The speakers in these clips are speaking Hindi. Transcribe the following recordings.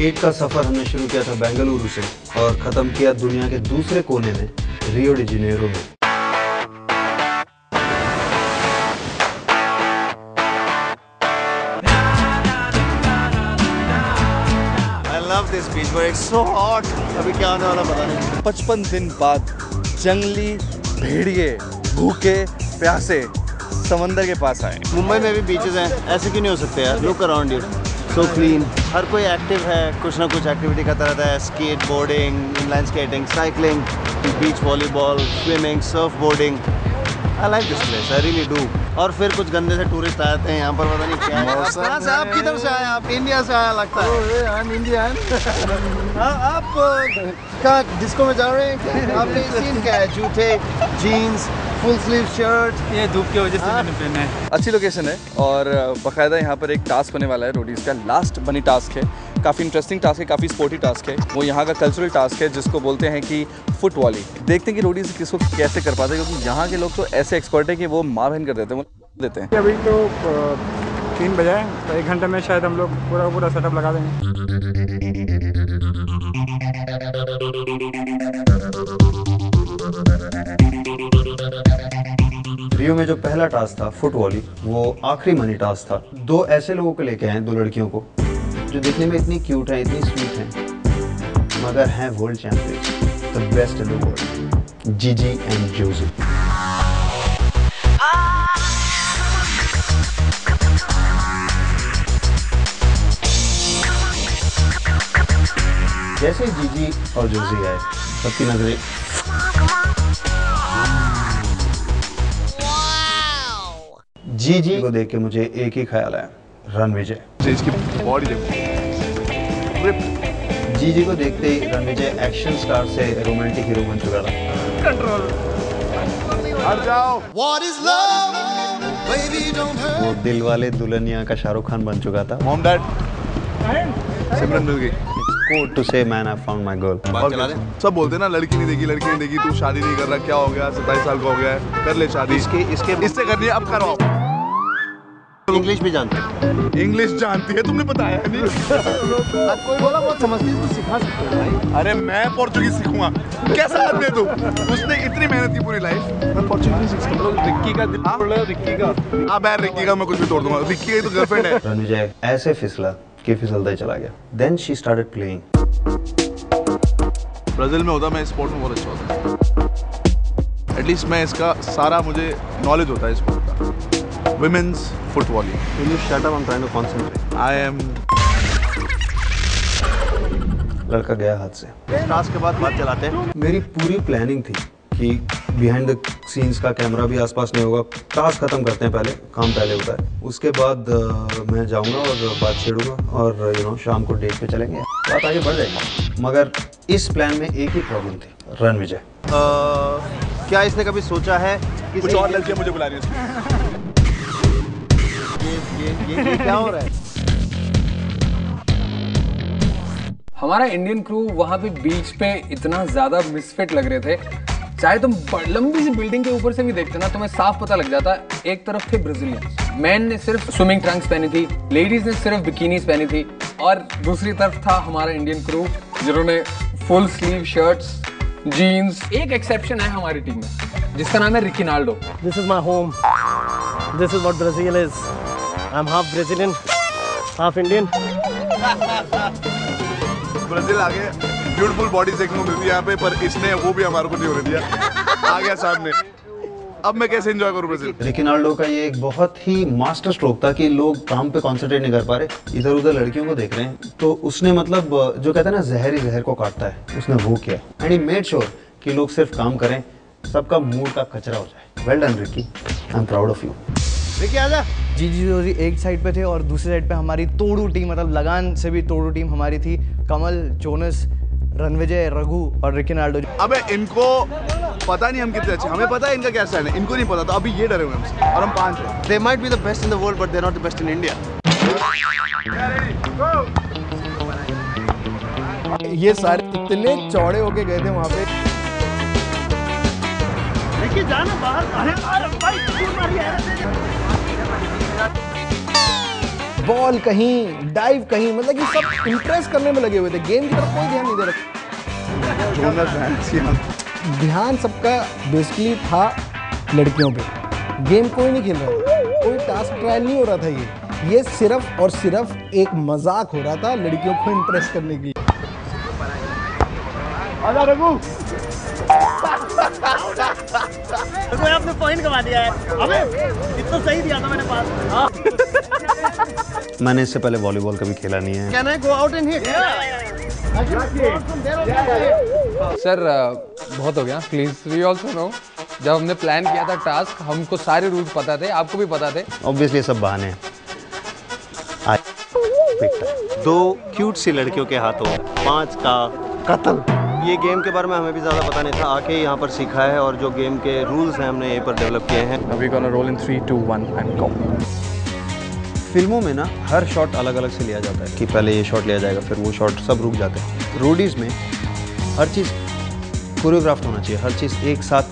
8 का सफर हमने शुरू किया था बेंगलुरु से और खत्म किया दुनिया के दूसरे कोने में, रियो डी जेनेरो में। I love this beach but it's so hot. अभी क्या होने वाला पता नहीं। 55 दिन बाद जंगली भेड़िए भूखे प्यासे समंदर के पास आए। मुंबई में भी बीचेस हैं, ऐसे क्यों नहीं हो सकते यार? Look around you, so clean. हर कोई एक्टिव है, कुछ ना कुछ एक्टिविटी करता रहता है। Skate boarding, inline skating, cycling, beach volleyball, swimming, surf boarding. I like this place, I really do. और फिर कुछ गंदे से टूरिस्ट आते हैं यहाँ पर, पता नहीं क्या है। कहाँ से आप? किधर से आए आप? इंडिया से आया लगता है। I'm Indian। आप कहाँ डिस्को में जा रहे हैं? आपने सीन क्या है? जूते, जीन्स, फुल स्लीव शर्ट। ये धूप की वजह से मैंने पहना है। अच्छी लोकेशन है और बाकायदा यहाँ पर एक टास्क होने वाला है रोडीज का। लास्ट बनी टास्क है, काफ़ी इंटरेस्टिंग टास्क है, काफ़ी स्पोर्टी टास्क है। वो यहाँ का कल्चरल टास्क है जिसको बोलते हैं कि फुट वॉली। देखते हैं कि रोडीज किसको कैसे कर पाते हैं, क्योंकि यहाँ के लोग तो ऐसे एक्सपर्ट है कि वो माँ बहन कर देते हैं, वो देते हैं। अभी तो 3 बजे है, तो 1 घंटे में शायद हम लोग पूरा सेटअप लगा देंगे। रियो में जो पहला टास्क था फुट वॉली, वो आखिरी मनी टास्क था। 2 ऐसे लोगों को लेके आए, 2 लड़कियों को जो दिखने में इतनी क्यूट हैं, इतनी स्वीट हैं, मगर हैं world champions, the best in the world, जीजी एंड जोजी। जैसे जीजी और जोजी आए, सबकी नजरें जीजी को देख के मुझे एक ही ख्याल आया, रणविजय। इसकी बॉडी देखो, जीजी को देखते ही रणविजय एक्शन स्टार से रोमांटिक हीरो बन चुका था। कंट्रोल। हट जाओ। वो दिल वाले दुल्हनिया का शाहरुख खान बन चुका था। मॉम डैड, सिमरन मिल गई। कोड टू से man I found my girl. सब बोलते ना लड़की नहीं देगी, तू शादी नहीं कर रहा, क्या हो गया, 27 साल का हो गया है, कर ले शादी। इससे करनी है, अब करो। इंग्लिश भी जानते हैं? इंग्लिश जानती है, तुमने बताया नहीं। अब कोई बोला बहुत समझती है, तो सिखा सकते हो भाई। अरे मैं पोर्चुगीज सीखूंगा, कैसा आदमी है तू? उसने इतनी मेहनत की पूरी लाइफ। मैं पोर्चुगीज सीख सकता हूं। रिक्की का दिल तोड़ रहा है, रिक्की का। अब यार रिक्की का मैं कुछ भी तोड़ दूंगा, रिक्की की तो गर्लफ्रेंड है। रणविजय ऐसे फिसला कि फिसलता ही चला गया। Then she started playing. Brazil में होता, मैं स्पोर्ट में बहुत अच्छा होता। एटलीस्ट मैं इसका सारा मुझे नॉलेज होता है स्पोर्ट का। Women's foot volley. Will you shut up? I'm trying to concentrate. I am. लड़का गया हाथ से। टास्क के बाद बात चलाते हैं। मेरी पूरी प्लानिंग थी कि बिहाइंड द सीन्स का कैमरा भी आसपास नहीं होगा। टास्क खत्म करते हैं पहले, काम पहले होता है। उसके बाद मैं जाऊंगा और बात छेड़ूंगा और शाम को डेट पे चलेंगे, बात आगे बढ़ जाएगी। मगर इस प्लान में एक ही प्रॉब्लम थी, रणविजय। क्या इसने कभी सोचा है कुछ और लड़कियां मुझे बुला रही हैं? ये क्या हो रहा है? हमारा इंडियन क्रू वहां पे बीच पे इतना ज्यादा मिसफिट लग रहे थे, चाहे तुम लंबी सी बिल्डिंग के ऊपर से भी देखते ना, तुम्हें साफ पता लग जाता। एक तरफ थे ब्राजीलियंस, मैन ने सिर्फ स्विमिंग ट्रंक्स पहनी थी, लेडीज ने सिर्फ बिकिनीज पहनी थी, और दूसरी तरफ था हमारा इंडियन क्रू जिन्होंने फुल स्लीव शर्ट्स, जीन्स। एक एक्सेप्शन है हमारी टीम में जिसका नाम है रिकीनाल्डो। This is my home. This is what Brazil is. I'm half Brazilian, half Indian. Brazil आ गए, ब्यूटीफुल बॉडी देखने को मिलती है यहाँ पे, पर इसने वो भी हमारे को नहीं होने दिया। आ गया सामने, अब मैं कैसे एंजॉय करूँ ब्राजील? रिकीनाल्डो का ये एक बहुत ही मास्टर स्ट्रोक था कि लोग काम पे कंसंट्रेट नहीं कर पा रहे, इधर उधर लड़कियों को देख रहे हैं। तो उसने मतलब जो कहते हैं ना, जहर ही जहर को काटता है, उसने वो किया। एंड ही मेड श्योर कि लोग सिर्फ काम करें, सबका मूड का कचरा हो जाए। Well done Ricky, I am proud of you. Ricky आजा। जीजी जोजी एक साइड पे थे और दूसरी साइड पे हमारी तोड़ू टीम, मतलब लगान से भी तोड़ू टीम हमारी थी। कमल, जोनस, रणविजय, रघु और रिकीनाल्डो। अबे इनको पता नहीं हम कितने अच्छे, हमें पता है इनका क्या स्टैंड है, इनको नहीं पता, तो अभी ये डरे हुए हमसे और हम 5 हैं। They might be the best in the world, but they're not the best in India. ये सारे इतने चौड़े होके गए थे वहाँ पे। लेके जाना बाहर। अरे भाई, बॉल कहीं, डाइव कहीं, मतलब कि सब इम्प्रेस करने में लगे हुए थे, गेम की तरफ कोई ध्यान नहीं दे रहा। ध्यान सबका बेसिकली था लड़कियों पे, गेम कोई नहीं खेल रहा था, कोई टास्क ट्रायल नहीं हो रहा था। ये सिर्फ और सिर्फ एक मजाक हो रहा था लड़कियों को इम्प्रेस करने के लिए। आजा रघु, आपने पॉइंट कमा दिया है। अबे इतना सही दिया था मैंने पास। मैंने इससे पहले वॉलीबॉल कभी खेला नहीं है। Can I go out and hit? Sir बहुत हो गया, प्लीज वी ऑल्सो नो। जब हमने प्लान किया था टास्क, हमको सारे रूल्स पता थे, आपको भी पता थे। ऑब्वियसली सब बहाने हैं। दो क्यूट सी लड़कियों के हाथों 5 का कत्ल। ये गेम के बारे में हमें भी ज़्यादा पता नहीं था, आके यहाँ पर सीखा है और जो गेम के रूल्स हैं हमने यहीं पर डेवलप किए हैं। Now we're gonna roll in 3, 2, 1 and go. फिल्मों में ना हर शॉट अलग अलग से लिया जाता है कि पहले ये शॉट लिया जाएगा, फिर वो शॉट, सब रुक जाते हैं। रोडीज़ में हर चीज़ कोरियोग्राफ्ट होना चाहिए, हर चीज़ एक साथ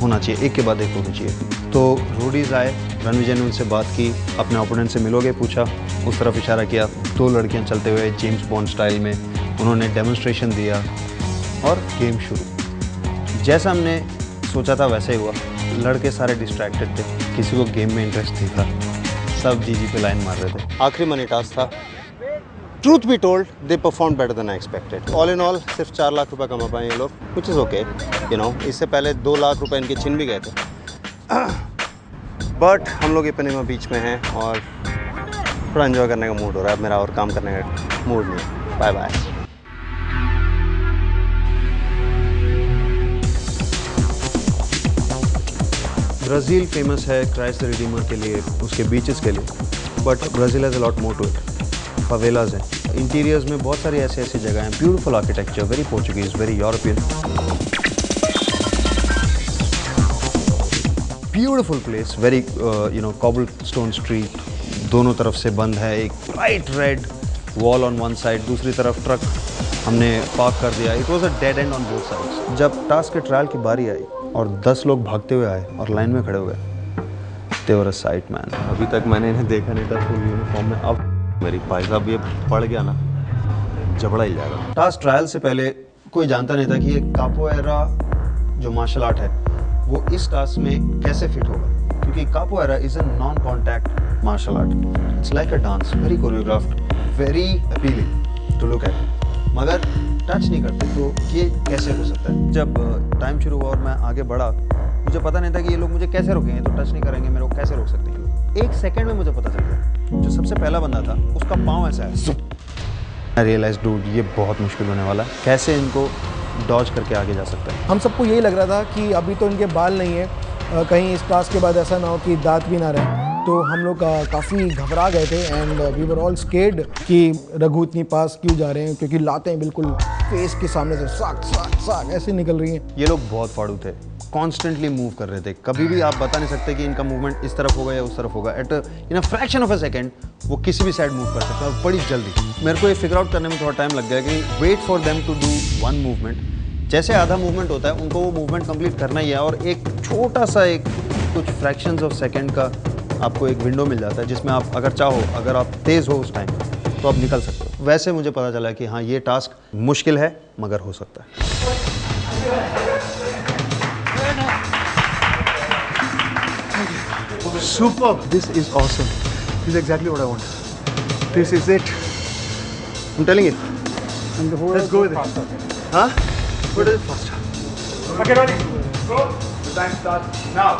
होना चाहिए, एक के बाद एक होनी चाहिए। तो रोडीज़ आए, रणविजय ने उनसे बात की, अपने ओपोनेंट से मिलोगे पूछा, उस तरफ इशारा किया, 2 लड़कियां चलते हुए जेम्स बॉन्ड स्टाइल में उन्होंने डेमोन्स्ट्रेशन दिया और गेम शुरू। जैसा हमने सोचा था वैसे ही हुआ। लड़के सारे डिस्ट्रैक्टेड थे, किसी को गेम में इंटरेस्ट नहीं था, सब जीजी पे लाइन मार रहे थे। आखिरी मनी टास्क था। Truth be told, they perform better than I expected. All in all सिर्फ 4 लाख रुपए कमा पाए ये लोग, which is okay, you know. इससे पहले 2 लाख रुपए इनके छिन भी गए थे। बट हम लोग इपनेमा बीच में हैं और थोड़ा एंजॉय करने का मूड हो रहा है मेरा, और काम करने का मूड नहीं है। Bye bye. ब्राज़ील फेमस है क्राइस्ट द रिडीमर के लिए, उसके बीचेस के लिए, but Brazil has a lot more to it. Favelas हैं, इंटीरियर्स में बहुत सारी ऐसी जगह हैं, beautiful architecture, very Portuguese, very European, beautiful place, very you know cobble stone street, दोनों तरफ से बंद है, एक bright red wall on one side, दूसरी तरफ ट्रक हमने पार्क कर दिया। It was a dead and on both sides. जब टास्क के ट्रायल की बारी आई और 10 लोग भागते हुए आए और लाइन में खड़े हो गए, दे वर अ साइट मैन। अभी तक मैंने इन्हें देखा नहीं था फुल यूनिफॉर्म में, अब मेरी भाई साहब ये पड़ गया ना, जबड़ा ही जाएगा। टास्क ट्रायल से पहले कोई जानता नहीं था कि ये कापोएरा जो मार्शल आर्ट है वो इस टास्क में कैसे फिट होगा, क्योंकि capoeira is a non contact martial art. It's like a dance, very choreographed, very appealing to look at, मगर टच नहीं करते, तो ये कैसे हो सकता है। जब टाइम शुरू हुआ और मैं आगे बढ़ा, मुझे पता नहीं था कि ये लोग मुझे कैसे रोकेंगे, तो टच नहीं करेंगे, मेरे को कैसे रोक सकते हैं। 1 सेकंड में मुझे पता चल गया, जो सबसे पहला बंदा था उसका पाँव ऐसा है। आई रियलाइज डूड ये बहुत मुश्किल होने वाला है, कैसे इनको डॉज करके आगे जा सकता है। हम सबको यही लग रहा था कि अभी तो इनके बाल नहीं है, कहीं इस टास्क के बाद ऐसा ना हो कि दांत भी ना रहे, तो हम लोग काफ़ी घबरा गए थे and we were all scared कि रघु इतनी पास क्यों जा रहे हैं, क्योंकि लातें बिल्कुल फेस के सामने से साक साक साक ऐसे निकल रही हैं। ये लोग बहुत फाड़ू थे, कॉन्स्टेंटली मूव कर रहे थे, कभी भी आप बता नहीं सकते कि इनका मूवमेंट इस तरफ होगा या उस तरफ होगा। At in a fraction of a second वो किसी भी साइड मूव कर सकते हैं और बड़ी जल्दी। मेरे को ये फिगर आउट करने में थोड़ा टाइम लग गया कि wait for them to do one movement, जैसे आधा मूवमेंट होता है उनको वो मूवमेंट कंप्लीट करना ही है, और एक छोटा सा एक कुछ फ्रैक्शंस ऑफ सेकेंड का आपको एक विंडो मिल जाता है जिसमें आप अगर चाहो, अगर आप तेज़ हो उस टाइम तो आप निकल सकते हो। वैसे मुझे पता चला कि हाँ ये टास्क मुश्किल है मगर हो सकता है। Superb. This is awesome. This is exactly what I want. This is it. I'm telling you. Let's go with it. Huh? What is it faster? Okay, ready? Go. The time starts now.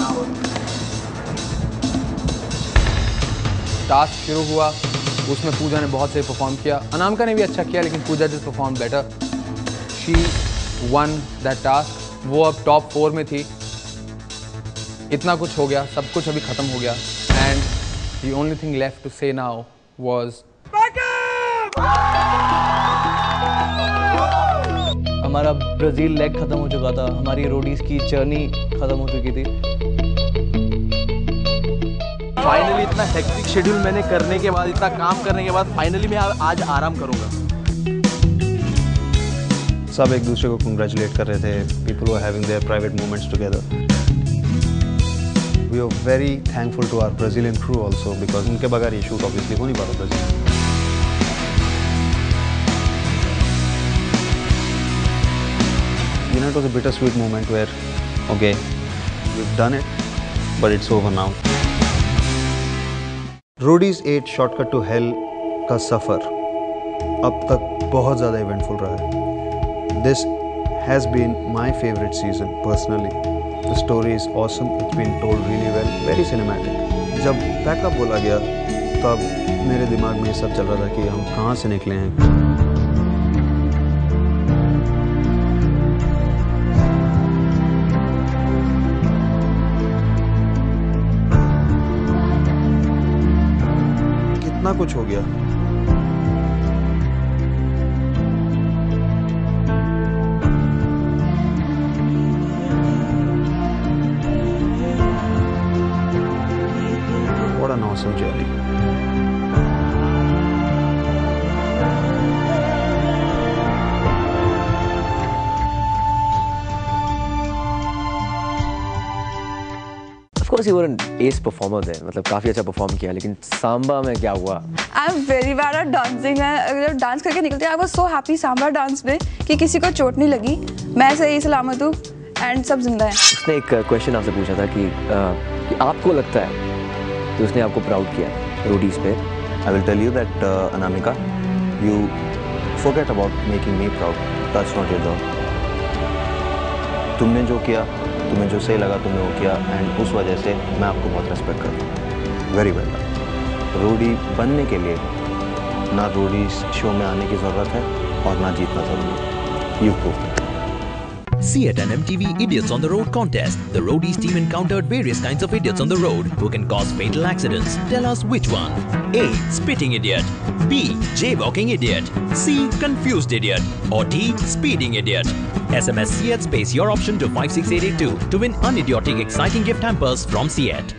Task शुरू हुआ, उसमें पूजा ने बहुत सही परफॉर्म किया, अनामिका ने भी अच्छा किया, लेकिन Pooja just perform better. She won that task. वो अब टॉप 4 में थी। इतना कुछ हो गया, सब कुछ अभी खत्म हो गया, and the only thing left to say now was हमारा ब्राज़ील लेग खत्म हो चुका था, हमारी रोडीज़ की जर्नी खत्म हो चुकी थी। फाइनली इतना हेक्टिक शेड्यूल मैंने करने के बाद, इतना काम करने के बाद फाइनली मैं आज आराम करूंगा। सब एक दूसरे को कंग्रेचुलेट कर रहे थे, people were having their private moments together. We are very thankful to our Brazilian crew also because उनके बगैर ये shoot obviously हो नहीं पाता Brazil. You know, it was a bittersweet moment where, okay, we've done it, but it's over now. Roadies 8 Shortcut to Hell का सफ़र अब तक बहुत ज़्यादा इवेंटफुल रहा है. This has been my favorite season personally. The story is awesome. It's been told really well. Very cinematic. जब पैकअप बोला गया तब मेरे दिमाग में ये सब चल रहा था कि हम कहाँ से निकले हैं. कितना कुछ हो गया. What an awesome journey. Of course you were an ace performer there. मतलब काफी अच्छा परफॉर्म किया, लेकिन सांबा में क्या हुआ? I'm very bad at dancing. मैं जब डांस करके निकलती I was so happy Samba dance में कि किसी को चोट नहीं लगी. मैं सही सलामत हूँ एंड सब जिंदा है. उसने एक क्वेश्चन आपसे पूछा था कि आपको लगता है तो उसने आपको प्राउड किया रोडीज पे. I will tell you that Anamika, you forget about making me proud. That's not your job. तुमने जो किया, तुम्हें जो सही लगा तुमने वो किया एंड उस वजह से मैं आपको बहुत रेस्पेक्ट करता हूँ. Very well. रोडी बनने के लिए ना रोडी शो में आने की ज़रूरत है और ना जीतना ज़रूरी है. You prove. See it an MTV Idiots on the Road contest. The Roadies team encountered various kinds of idiots on the road who can cause fatal accidents. Tell us which one. A. Spitting idiot. B. Jaywalking idiot. C. Confused idiot. Or D. Speeding idiot. SMS SEAT space your option to 56882 to win unidiotic exciting gift hampers from SEAT.